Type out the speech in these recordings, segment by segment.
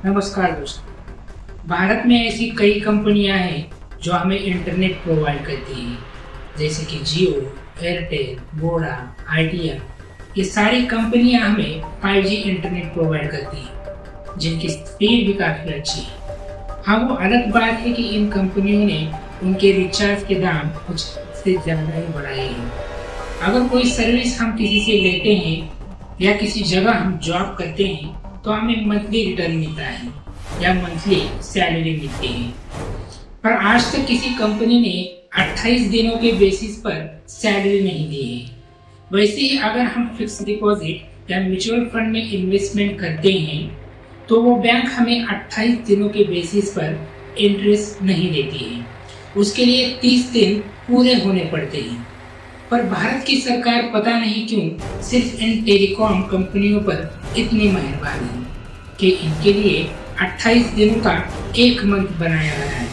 नमस्कार दोस्तों। भारत में ऐसी कई कंपनियां हैं जो हमें इंटरनेट प्रोवाइड करती हैं, जैसे कि जियो, एयरटेल, वोडा, आइडिया। ये सारी कंपनियां हमें 5G इंटरनेट प्रोवाइड करती हैं, जिनकी स्पीड भी काफ़ी अच्छी है। हाँ, वो अलग बात है कि इन कंपनियों ने उनके रिचार्ज के दाम कुछ से ज़्यादा ही बढ़ाए हैं। अगर कोई सर्विस हम किसी से लेते हैं या किसी जगह हम जॉब करते हैं तो हमें मंथली रिटर्न मिलता है या मंथली सैलरी मिलती है। पर आज तक किसी कंपनी ने 28 दिनों के बेसिस पर सैलरी नहीं दी है। वैसे ही अगर हम फिक्स डिपॉजिट या म्यूचुअल फंड में इन्वेस्टमेंट करते हैं तो वो बैंक हमें 28 दिनों के बेसिस पर इंटरेस्ट नहीं देती है। उसके लिए 30 दिन पूरे होने पड़ते हैं। पर भारत की सरकार पता नहीं क्यों सिर्फ इन टेलीकॉम कंपनियों पर इतनी मेहरबान है कि इनके लिए 28 दिनों का एक मंथ बनाया गया है।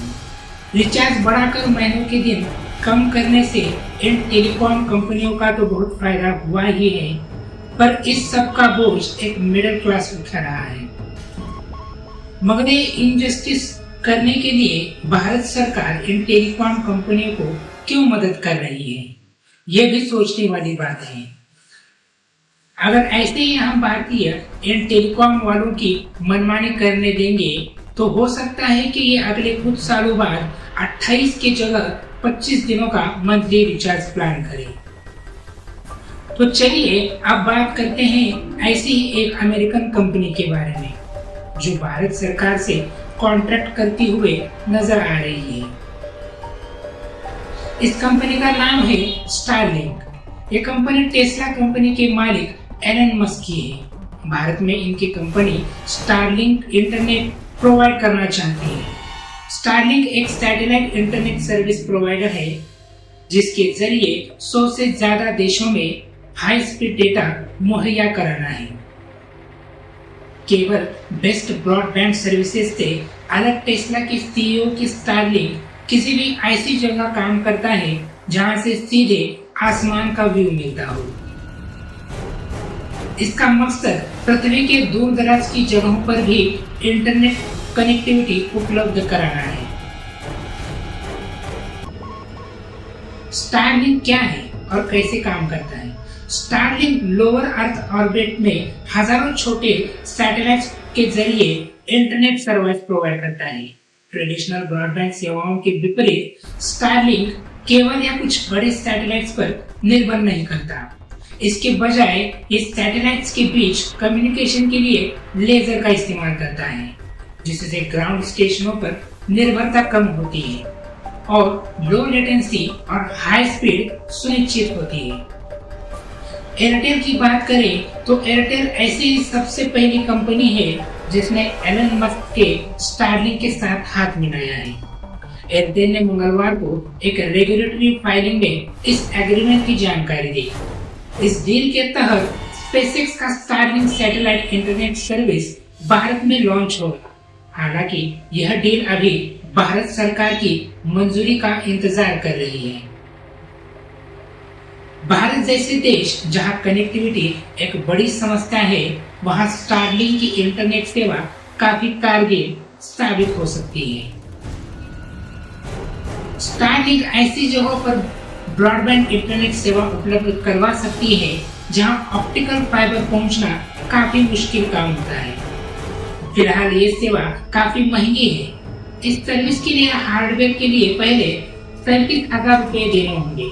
रिचार्ज बढ़ाकर महीनों के दिन कम करने से इन टेलीकॉम कंपनियों का तो बहुत फायदा हुआ ही है, पर इस सब का बोझ एक मिडिल क्लास उठा रहा है। मगर इनजस्टिस करने के लिए भारत सरकार इन टेलीकॉम कंपनियों को क्यों मदद कर रही है, यह भी सोचने वाली बात है। अगर ऐसे ही हम भारतीय इन टेलीकॉम वालों की मनमानी करने देंगे तो हो सकता है कि ये अगले कुछ सालों बाद 28 की जगह 25 दिनों का मंथली रिचार्ज प्लान करें। तो चलिए अब बात करते हैं ऐसी ही एक अमेरिकन कंपनी के बारे में जो भारत सरकार से कॉन्ट्रैक्ट करते हुए नजर आ रही है। इस कंपनी का नाम है स्टारलिंक। ये कंपनी टेस्ला कंपनी के मालिक एलन मस्क की है। भारत में इनकी कंपनी स्टारलिंक इंटरनेट प्रोवाइड करना चाहती है। स्टारलिंक एक सैटेलाइट इंटरनेट सर्विस प्रोवाइडर है जिसके जरिए 100 से ज्यादा देशों में हाई स्पीड डेटा मुहैया कराना है। केवल बेस्ट ब्रॉडबैंड सर्विसेज से अलग टेस्ला की सीईओ की स्टारलिंक किसी भी ऐसी जगह काम करता है जहां से सीधे आसमान का व्यू मिलता हो। इसका मकसद पृथ्वी के दूर दराज की जगहों पर भी इंटरनेट कनेक्टिविटी उपलब्ध कराना है। स्टारलिंक क्या है और कैसे काम करता है? स्टारलिंक लोअर अर्थ ऑर्बिट में हजारों छोटे सैटेलाइट्स के जरिए इंटरनेट सर्विस प्रोवाइड करता है। ट्रेडिशनल ब्रॉडबैंड सेवाओं के विपरीत स्टारलिंक केवल या कुछ बड़े सैटेलाइट्स पर निर्भर नहीं करता। इसके बजाय ये सैटेलाइट्स के बीच कम्युनिकेशन के लिए लेजर का इस्तेमाल करता है, जिससे ग्राउंड स्टेशनों पर निर्भरता कम होती है और लो लेटेंसी और हाई स्पीड सुनिश्चित होती है। एयरटेल की बात करें तो एयरटेल ऐसी सबसे पहली कंपनी है जिसने एलन मस्क के स्टारलिंक के साथ हाथ मिलाया है। एयरटेल ने मंगलवार को एक रेगुलेटरी फाइलिंग में इस एग्रीमेंट की जानकारी दी। इस डील के तहत स्पेसएक्स का Starlink satellite internet service Bharat में लॉन्च होगा। हालांकि यह डील अभी भारत सरकार की मंजूरी का इंतजार कर रही है। भारत जैसे देश जहां कनेक्टिविटी एक बड़ी समस्या है, वहां स्टारलिंक की इंटरनेट सेवा काफी कारगर साबित हो सकती है। स्टारलिंक ऐसी जगहों पर ब्रॉडबैंड इंटरनेट सेवा उपलब्ध करवा सकती है जहां ऑप्टिकल फाइबर पहुंचना काफी मुश्किल काम होता है। फिलहाल ये सेवा काफी महंगी है। इस सर्विस के लिए हार्डवेयर के लिए पहले 37,000 रुपए देने होंगे,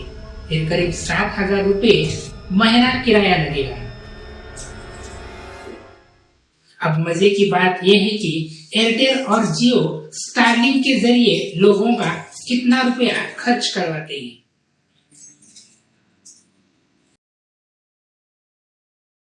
फिर करीब 7,000 रुपए महीना किराया लगेगा। अब मजे की बात यह है कि एयरटेल और जियो स्टारलिंक के जरिए लोगों का कितना रुपया खर्च करवाते हैं।